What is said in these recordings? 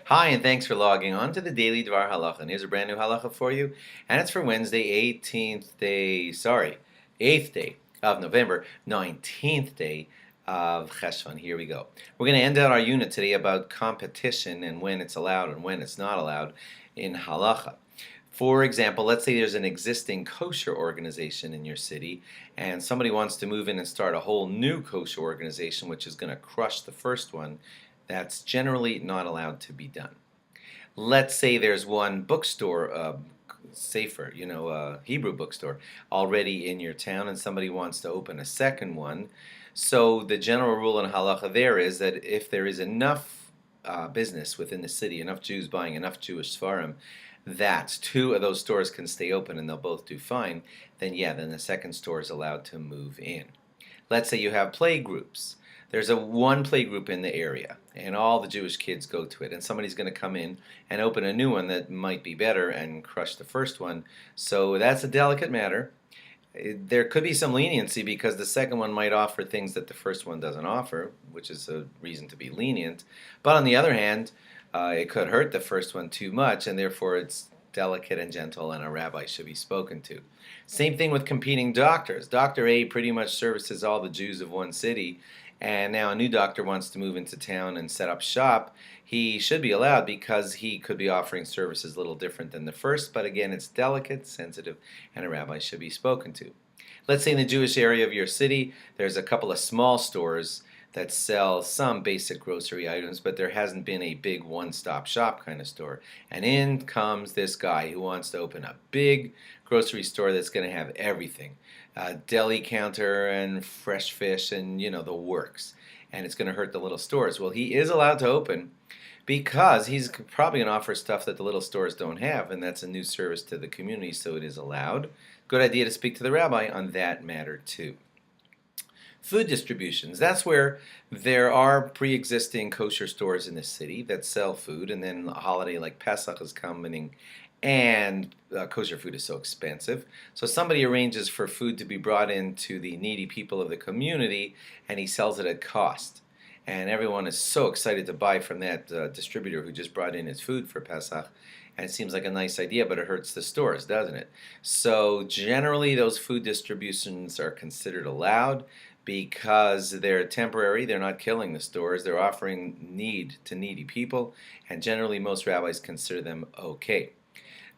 Hi, and thanks for logging on to the Daily DVAR Halacha. And here's a brand new halacha for you, and it's for Wednesday, 8th day of November, 19th day of Cheshvan. Here we go. We're going to end out our unit today about competition and when it's allowed and when it's not allowed in halacha. For example, let's say there's an existing kosher organization in your city, and somebody wants to move in and start a whole new kosher organization, which is going to crush the first one. That's generally not allowed to be done. Let's say there's one bookstore, Sefer, Hebrew bookstore, already in your town, and somebody wants to open a second one. So the general rule in halacha there is that if there is enough business within the city, enough Jews buying enough Jewish svarim, that two of those stores can stay open and they'll both do fine, then the second store is allowed to move in. Let's say you have play groups. There's one play group in the area, and all the Jewish kids go to it, and somebody's going to come in and open a new one that might be better and crush the first one. So that's a delicate matter. There could be some leniency because the second one might offer things that the first one doesn't offer, which is a reason to be lenient. But on the other hand, it could hurt the first one too much, and therefore it's delicate and gentle, and a rabbi should be spoken to. Same thing with competing doctors. Doctor A pretty much services all the Jews of one city, and now a new doctor wants to move into town and set up shop. He should be allowed because he could be offering services a little different than the first, but again, it's delicate, sensitive, and a rabbi should be spoken to. Let's say in the Jewish area of your city, there's a couple of small stores that sell some basic grocery items, but there hasn't been a big one-stop shop kind of store. And in comes this guy who wants to open a big grocery store that's going to have everything. A deli counter and fresh fish and, the works. And it's going to hurt the little stores. Well, he is allowed to open because he's probably going to offer stuff that the little stores don't have, and that's a new service to the community, so it is allowed. Good idea to speak to the rabbi on that matter too. Food distributions. That's where there are pre-existing kosher stores in the city that sell food, and then a holiday like Pesach is coming, and kosher food is so expensive. So somebody arranges for food to be brought in to the needy people of the community, and he sells it at cost. And everyone is so excited to buy from that distributor who just brought in his food for Pesach. And it seems like a nice idea, but it hurts the stores, doesn't it? So generally, those food distributions are considered allowed because they're temporary. They're not killing the stores. They're offering need to needy people, and generally most rabbis consider them okay.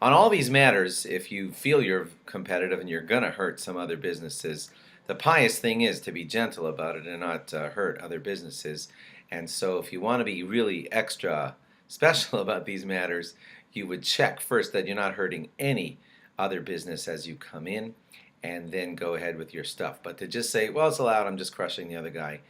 On all these matters, if you feel you're competitive and you're going to hurt some other businesses, the pious thing is to be gentle about it and not hurt other businesses. And so if you want to be really extra special about these matters, you would check first that you're not hurting any other business as you come in, and then go ahead with your stuff. But to just say, well, it's allowed, I'm just crushing the other guy,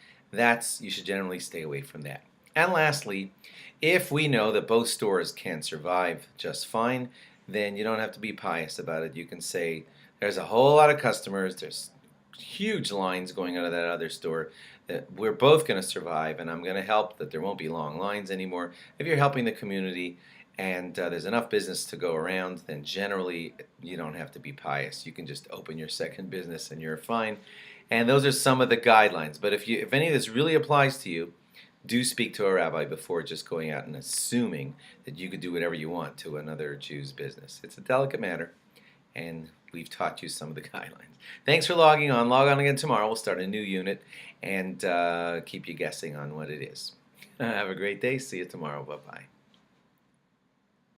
you should generally stay away from that. And lastly, if we know that both stores can survive just fine, then you don't have to be pious about it. You can say, there's a whole lot of customers, there's huge lines going out of that other store, that we're both going to survive, and I'm going to help that there won't be long lines anymore. If you're helping the community and there's enough business to go around, then generally you don't have to be pious. You can just open your second business and you're fine. And those are some of the guidelines. But if any of this really applies to you, do speak to a rabbi before just going out and assuming that you could do whatever you want to another Jew's business. It's a delicate matter, and we've taught you some of the guidelines. Thanks for logging on. Log on again tomorrow. We'll start a new unit and keep you guessing on what it is. Have a great day. See you tomorrow. Bye-bye.